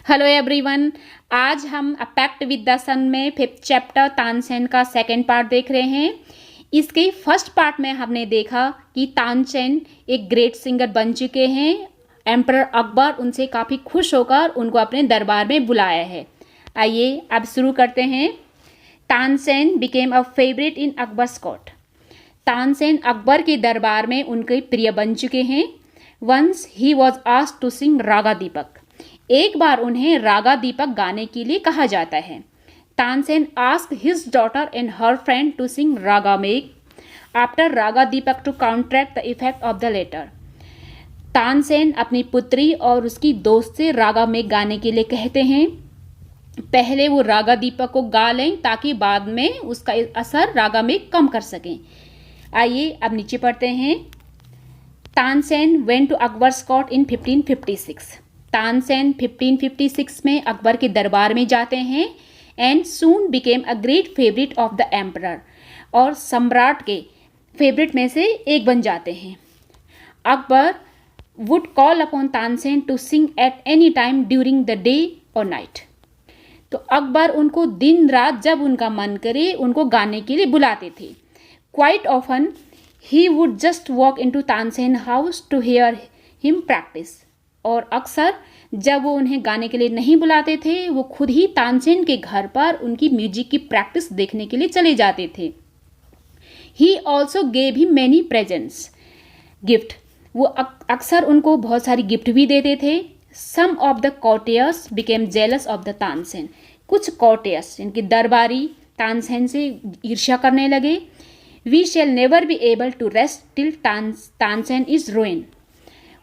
Hello everyone. आज हम a pact with the सन में 5th चैप्टर तानसेन का सेकंड पार्ट देख रहे हैं। इसके फर्स्ट पार्ट में हमने देखा कि तानसेन एक ग्रेट सिंगर बन चुके हैं। एम्परर अकबर उनसे काफ़ी खुश होकर उनको अपने दरबार में बुलाया है। आइए अब शुरू करते हैं। Tansen became a favourite in Akbar's court. Tansen Akbar के दरबार में उनके प्रिय बन चुके हैं। Once he was asked to sing raga Deepak. एक बार उन्हें रागा दीपक गाने के लिए कहा जाता है। Tansen asked his daughter and her friend to sing raga Megh after raga Deepak to counteract the effect of the latter. Tansen अपनी पुत्री और उसकी दोस्त से रागा मेघ गाने के लिए कहते हैं। पहले वो रागा दीपक को गा लें ताकि बाद में उसका असर रागा मेघ कम कर सकें। आइए अब नीचे पढ़ते हैं। Tansen went to Akbar's court in 1556। Tansen 1556 में अकबर के दरबार में जाते हैं and soon became a great favourite of the emperor, और सम्राट के फेवरेट में से एक बन जाते हैं। Akbar would call upon Tansen to sing at any time during the day और नाइट। तो अकबर उनको दिन रात जब उनका मन करे उनको गाने के लिए बुलाते थे। Quite often he would just walk in to Tansen house to hear him practice, और अक्सर जब वो उन्हें गाने के लिए नहीं बुलाते थे वो खुद ही तानसेन के घर पर उनकी म्यूजिक की प्रैक्टिस देखने के लिए चले जाते थे। He also gave him many presents gift. वो अक्सर उनको बहुत सारी गिफ्ट भी देते थे। Some of the courtiers became jealous of the Tansen. कुछ कॉर्टियर्स इनके दरबारी तानसेन से ईर्ष्या करने लगे। We shall never be able to rest till Tansen is ruin.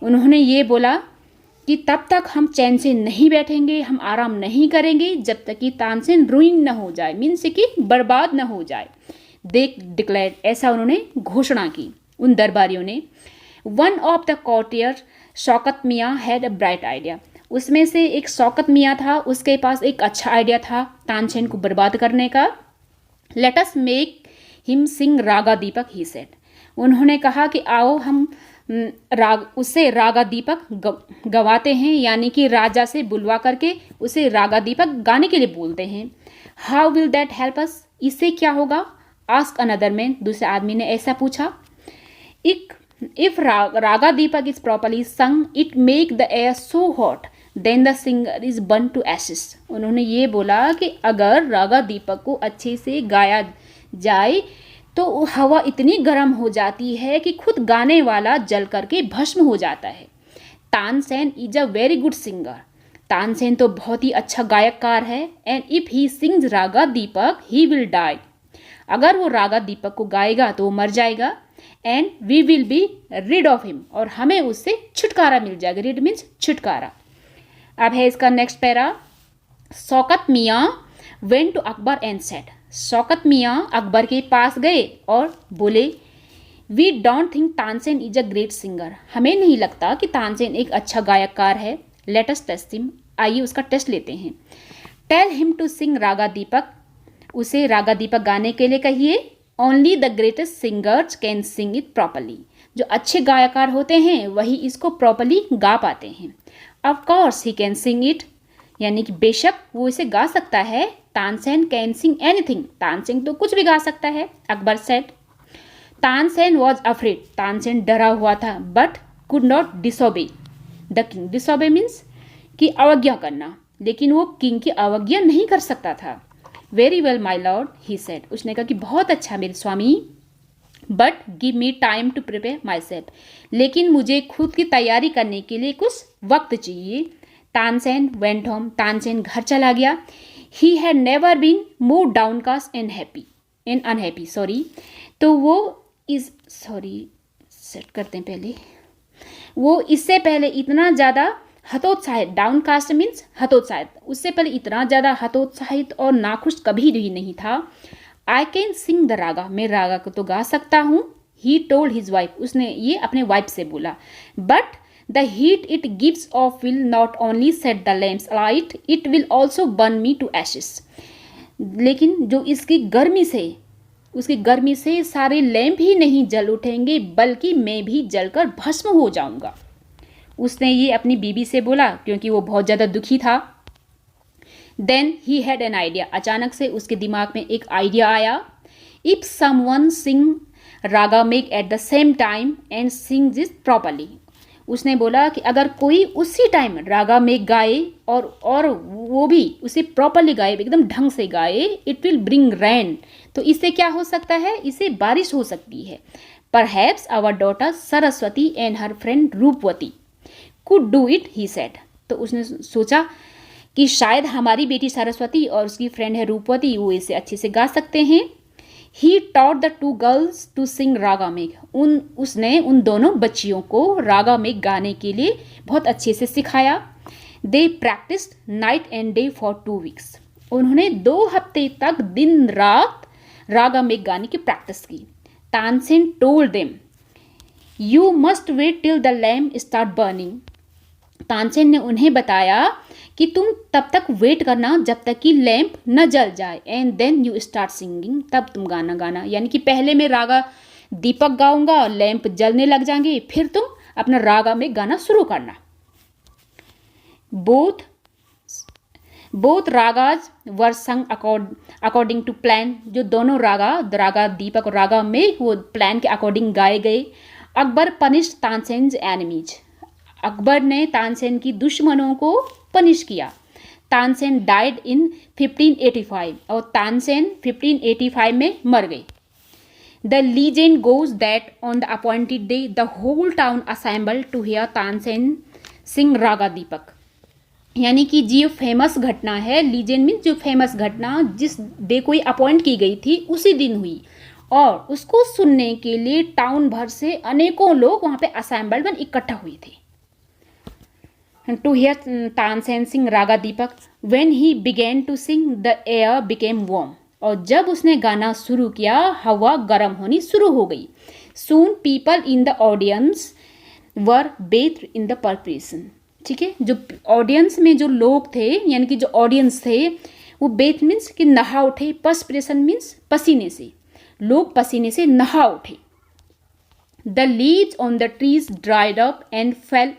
उन्होंने ये बोला कि तब तक हम चैन से नहीं बैठेंगे, हम आराम नहीं करेंगे जब तक कि तानसेन रूइन न हो जाए, मीन्स कि बर्बाद न हो जाए। दे डिक्लेयर, ऐसा उन्होंने घोषणा की उन दरबारियों ने। One of the courtier Shaukat मियाँ हैड अ ब्राइट आइडिया। उसमें से एक शौकत मियाँ था, उसके पास एक अच्छा आइडिया था तानसेन को बर्बाद करने का। Let us make him Singh raga Deepak, he said. उन्होंने कहा कि आओ हम उससे रागा दीपक गवाते हैं, यानी कि राजा से बुलवा करके उसे रागा दीपक गाने के लिए बोलते हैं। How will that help us? इससे क्या होगा? आस्क अनदर मैन, दूसरे आदमी ने ऐसा पूछा। If raga Deepak is properly sung it make the air so hot then the singer is burn to ashes. उन्होंने ये बोला कि अगर रागा दीपक को अच्छे से गाया जाए तो हवा इतनी गर्म हो जाती है कि खुद गाने वाला जल करके भस्म हो जाता है। Tansen is a very good singer. Tansen तो बहुत ही अच्छा गायककार है। And if he sings raga Deepak he will die. अगर वो रागा दीपक को गाएगा तो वो मर जाएगा। And we will be rid of him, और हमें उससे छुटकारा मिल जाएगा। रिड मीन्स छुटकारा। अब है इसका next para. Shaukat Miyan went to Akbar and said. Shaukat Miyan Akbar के पास गए और बोले, we don't think Tansen is a great singer. हमें नहीं लगता कि तानसेन एक अच्छा गायककार है। Let us test him. आइए उसका टेस्ट लेते हैं। Tell him to sing raga Deepak. उसे रागा दीपक गाने के लिए कहिए। Only the greatest singers can sing it properly. जो अच्छे गायकार होते हैं वही इसको प्रॉपरली गा पाते हैं। Of course he can sing it, यानी कि बेशक वो इसे गा सकता है। Tansen can sing anything. Tansen तो कुछ भी गा सकता है। Akbar said. Tansen was afraid. Tansen डरा हुआ था, but could not disobey the king. Disobey means कि अवज्ञा करना, लेकिन वो किंग की अवज्ञा नहीं कर सकता था। Very well my lord, he said. उसने कहा कि बहुत अच्छा मेरे स्वामी, but give me time to prepare myself. लेकिन मुझे खुद की तैयारी करने के लिए कुछ वक्त चाहिए। Tansen went home. तानसेन घर चला गया। He had never been more downcast and unhappy. तो वो सेट करते हैं पहले। वो इससे पहले इतना ज़्यादा हतोत्साहित, डाउनकास्ट मीन्स हतोत्साहित, उससे पहले इतना ज़्यादा हतोत्साहित और नाखुश कभी भी नहीं था। I can sing the raga. मैं रागा को तो गा सकता हूँ। He told his wife. उसने ये अपने वाइफ से बोला। But the heat it gives off will not only set the lamps light, it will also burn me to ashes. लेकिन जो इसकी गर्मी से सारे लैंप ही नहीं जल उठेंगे, बल्कि मैं भी जलकर भस्म हो जाऊंगा। उसने ये अपनी बीवी से बोला क्योंकि वो बहुत ज़्यादा दुखी था। Then he had an idea, अचानक से उसके दिमाग में एक आइडिया आया। If someone sing raga Megh at the same time and sing this properly, उसने बोला कि अगर कोई उसी टाइम रागा में गाए और वो भी उसे प्रॉपरली गाए, एकदम ढंग से गाए, इट विल ब्रिंग रैन, तो इससे क्या हो सकता है, इससे बारिश हो सकती है। Perhaps our daughter Saraswati and her friend Rupvati could do it, he said, तो उसने सोचा कि शायद हमारी बेटी सरस्वती और उसकी फ्रेंड है रूपवती, वो इसे अच्छे से गा सकते हैं। He taught the two girls to sing raga Megh, उसने उन दोनों बच्चियों को रागा मेघ गाने के लिए बहुत अच्छे से सिखाया। They practised night and day for 2 weeks, उन्होंने 2 हफ्ते तक दिन रात रागा मेघ गाने की प्रैक्टिस की। Tansen told them you must wait till the lamp start burning, Tansen ने उन्हें बताया कि तुम तब तक वेट करना जब तक कि लैंप न जल जाए, and then you start singing, तब तुम गाना गाना, यानी कि पहले मैं रागा दीपक गाऊंगा, लैंप जलने लग जाएंगे, फिर तुम अपना रागा में गाना शुरू करना। बोथ रागाज वर संग अकॉर्डिंग टू प्लान, जो दोनों रागा दीपक और रागा में वो प्लान के अकॉर्डिंग गाए गए। अकबर पनिश्ड तानसेन्स एनिमीज, अकबर ने तानसेन की दुश्मनों को पनिश किया। तानसेन डाइड इन 1585 और तानसेन 1585 में मर गए। The legend goes that on the appointed day the whole town assembled to hear Tansen sing raga Deepak, यानी कि जो फेमस घटना है, लीजेंड मीन्स जो फेमस घटना जिस डे कोई अपॉइंट की गई थी उसी दिन हुई, और उसको सुनने के लिए टाउन भर से अनेकों लोग वहाँ पे असेंबल्ड इकट्ठा हुए थे। To hear Tansen sing raga Deepak, when he began to sing the air became warm, और जब उसने गाना शुरू किया हवा गर्म होनी शुरू हो गई। Soon people in the audience were bathed in the perspiration, ठीक है, जो ऑडियंस में जो लोग थे, यानी कि जो ऑडियंस थे, वो बेथ मीन्स कि नहा उठे, पर्सपिरेशन मीन्स पसीने से, लोग पसीने से नहा उठे। The leaves on the trees dried up and fell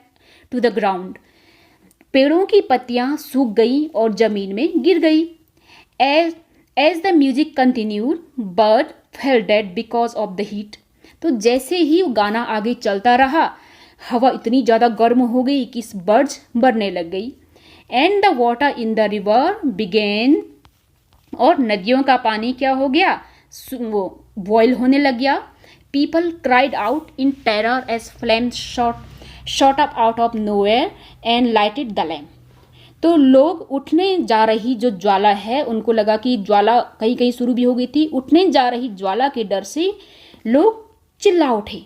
to the ground, पेड़ों की पत्तियां सूख गई और जमीन में गिर गई। As the music continued bird fell dead because of the heat, तो जैसे ही गाना आगे चलता रहा हवा इतनी ज़्यादा गर्म हो गई कि बर्ड्स मरने लग गई। And the water in the river began, और नदियों का पानी क्या हो गया, वो बॉयल होने लग गया। People cried out in terror as flames shot up out of nowhere and lighted the lamp, तो लोग उठने जा रही जो ज्वाला है, उनको लगा कि ज्वाला कहीं कहीं शुरू भी हो गई थी, उठने जा रही ज्वाला के डर से लोग चिल्ला उठे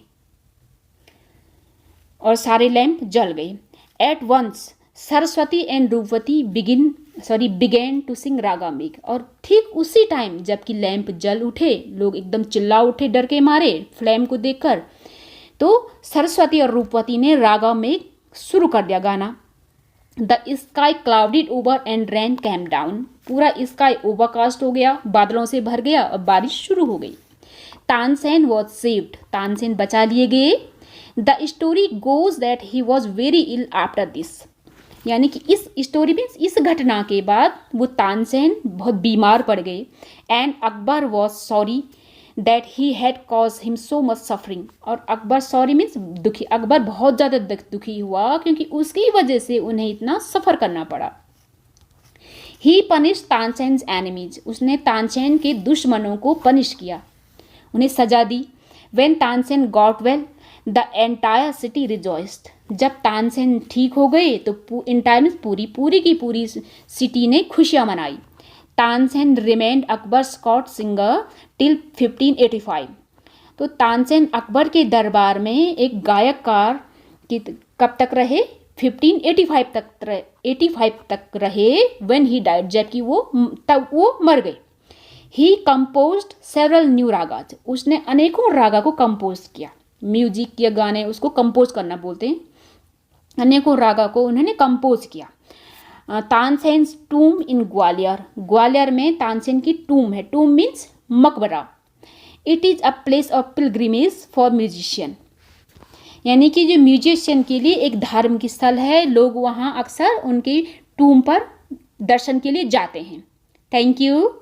और सारे लैंप जल गए। At once Saraswati and Rupvati began to sing raga Megh, और ठीक उसी टाइम जबकि लैंप जल उठे, लोग एकदम चिल्ला उठे डर के मारे फ्लेम को देखकर, तो सरस्वती और रूपवती ने रागा में शुरू कर दिया गाना। The sky clouded over and rain came down, पूरा स्काई ओवरकास्ट हो गया, बादलों से भर गया और बारिश शुरू हो गई। तानसेन वॉज सेव्ड, तानसेन बचा लिए गए। The story goes that he was very ill after this, यानी कि इस स्टोरी में इस घटना के बाद वो तानसेन बहुत बीमार पड़ गए। And Akbar was sorry that he had cause him so much suffering, और अकबर सॉरी मीन्स दुखी, अकबर बहुत ज़्यादा दुखी हुआ क्योंकि उसकी वजह से उन्हें इतना सफ़र करना पड़ा। ही पनिश तानसेन्स एनिमीज, उसने तानसेन के दुश्मनों को पनिश किया, उन्हें सजा दी। When Tansen got well the entire city rejoiced, जब तानसेन ठीक हो गए तो एंटायर पूरी की पूरी सिटी ने खुशियाँ मनाई। तानसेन रिमेंड अकबर स्कॉट सिंगर टिल 1585, तो तानसेन अकबर के दरबार में एक गायककार कब तक रहे, 1585 तक रहे। व्हेन ही डाइड, जबकि तब वो मर गए। ही कंपोज्ड सेवरल न्यू रागाज, उसने अनेकों रागा को कंपोज किया, म्यूजिक के गाने उसको कंपोज करना बोलते हैं, अनेकों रागा को उन्होंने कंपोज किया। तानसेन्स टूम इन ग्वालियर, ग्वालियर में तानसेन की टूम है, टूम मीन्स मकबरा। It is a place of pilgrimage for musician, यानी कि जो म्यूजिशियन के लिए एक धार्मिक स्थल है, लोग वहाँ अक्सर उनकी टूम पर दर्शन के लिए जाते हैं। Thank you.